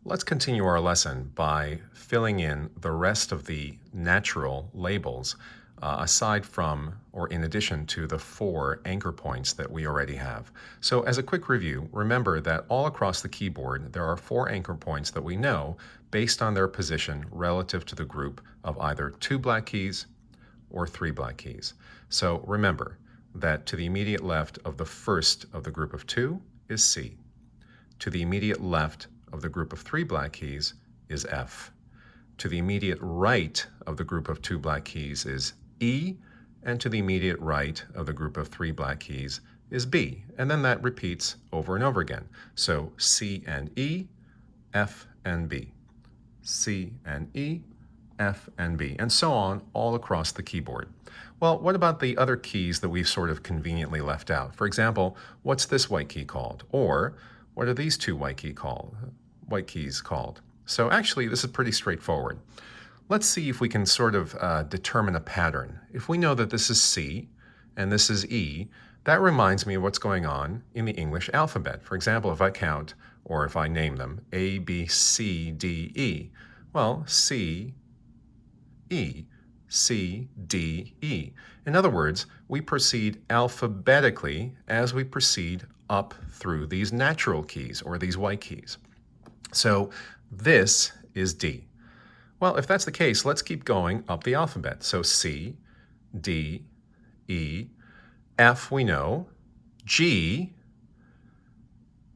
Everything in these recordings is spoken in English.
Let's continue our lesson by filling in the rest of the natural labels aside from or in addition to the 4 anchor points that we already have. So as a quick review, remember that all across the keyboard there are 4 anchor points that we know based on their position relative to the group of either 2 black keys or 3 black keys. So remember that to the immediate left of the first of the group of 2 is C. To the immediate left of the group of 3 black keys is F. To the immediate right of the group of 2 black keys is E, and to the immediate right of the group of 3 black keys is B. And then that repeats over and over again. So C and E, F and B. C and E, F and B, and so on all across the keyboard. Well, what about the other keys that we've sort of conveniently left out? For example, what's this white key called? Or what are these 2 white keys called? So actually, this is pretty straightforward. Let's see if we can sort of determine a pattern. If we know that this is C and this is E, that reminds me of what's going on in the English alphabet. For example, if I count, or if I name them, A, B, C, D, E, well, C, E, C, D, E. In other words, we proceed alphabetically as we proceed up through these natural keys, or these white keys. So this is D. Well, if that's the case, let's keep going up the alphabet. So C, D, E, F we know, G,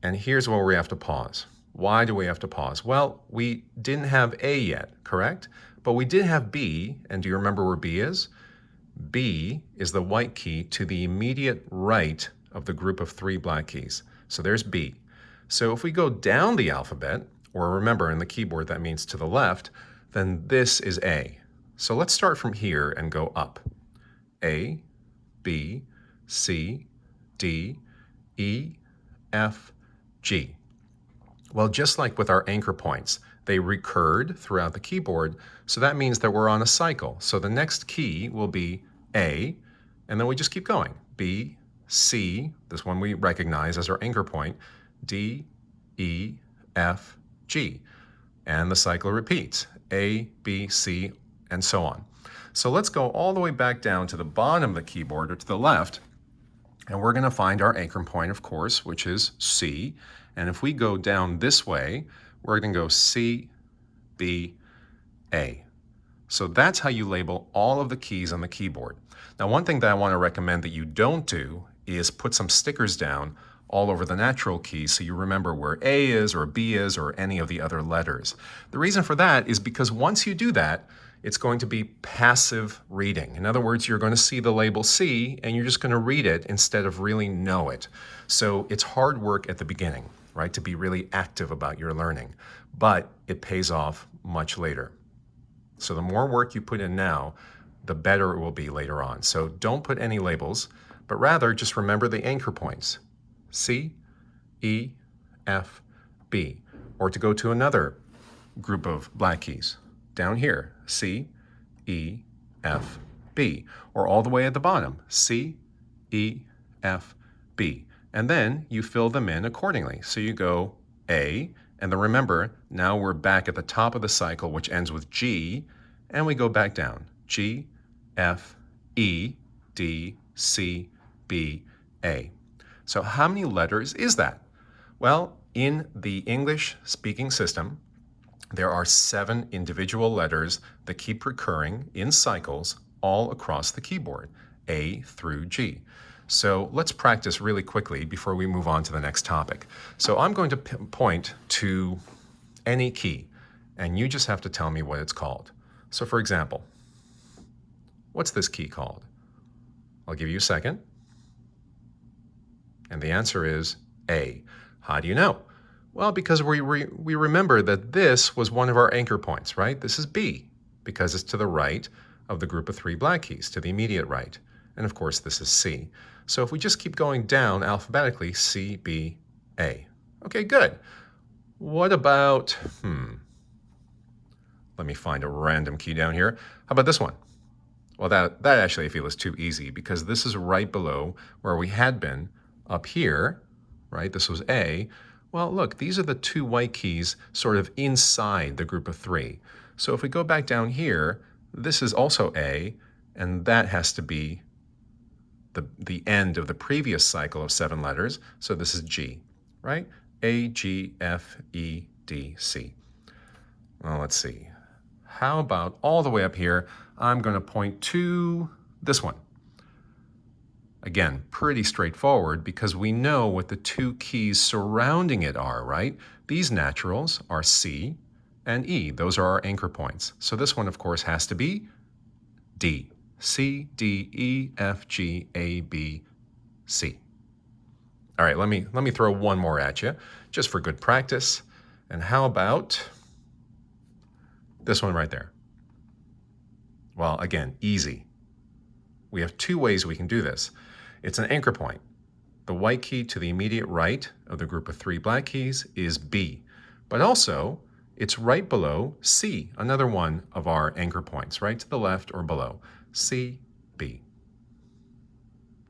and here's where we have to pause. Why do we have to pause? Well, we didn't have A yet, correct? But we did have B, and do you remember where B is? B is the white key to the immediate right of the group of 3 black keys. So there's B. So if we go down the alphabet, or remember in the keyboard that means to the left, then this is A. So let's start from here and go up. A, B, C, D, E, F, G. Well, just like with our anchor points, they recurred throughout the keyboard, so that means that we're on a cycle. So the next key will be A, and then we just keep going. B, C, this one we recognize as our anchor point, D, E, F, G. And the cycle repeats, A, B, C, and so on. So let's go all the way back down to the bottom of the keyboard, or to the left, and we're going to find our anchor point, of course, which is C. And if we go down this way, we're going to go C, B, A. So that's how you label all of the keys on the keyboard. Now, one thing that I want to recommend that you don't do is put some stickers down all over the natural keys so you remember where A is or B is or any of the other letters. The reason for that is because once you do that, it's going to be passive reading. In other words, you're going to see the label C and you're just going to read it instead of really know it. So it's hard work at the beginning, right, to be really active about your learning, but it pays off much later. So the more work you put in now, the better it will be later on. So don't put any labels, but rather just remember the anchor points. C, E, F, B. Or to go to another group of black keys, down here, C, E, F, B. Or all the way at the bottom, C, E, F, B. And then you fill them in accordingly. So you go A, and then remember, now we're back at the top of the cycle, which ends with G, and we go back down. G, F, E, D, C, B, A. So how many letters is that? Well, in the English speaking system, there are 7 individual letters that keep recurring in cycles all across the keyboard, A through G. So let's practice really quickly before we move on to the next topic. So I'm going to point to any key, and you just have to tell me what it's called. So for example, what's this key called? I'll give you a second. And the answer is A. How do you know? Well, because we remember that this was one of our anchor points, right? This is B, because it's to the right of the group of 3 black keys, to the immediate right. And of course, this is C. So if we just keep going down alphabetically, C, B, A. Okay, good. What about, let me find a random key down here. How about this one? Well, that actually I feel is too easy because this is right below where we had been up here, right? This was A. Well, look, these are the two white keys sort of inside the group of three. So if we go back down here, this is also A, and that has to be the end of the previous cycle of 7 letters. So this is G, right? A, G, F, E, D, C. Well, let's see. How about all the way up here? I'm going to point to this one. Again, pretty straightforward because we know what the two keys surrounding it are, right? These naturals are C and E. Those are our anchor points. So this one, of course, has to be D. C, D, E, F, G, A, B, C. All right, let me throw one more at you, just for good practice. And how about this one right there? Well, again, easy. We have two ways we can do this. It's an anchor point. The white key to the immediate right of the group of three black keys is B, but also it's right below C, another one of our anchor points, right to the left or below, C, B.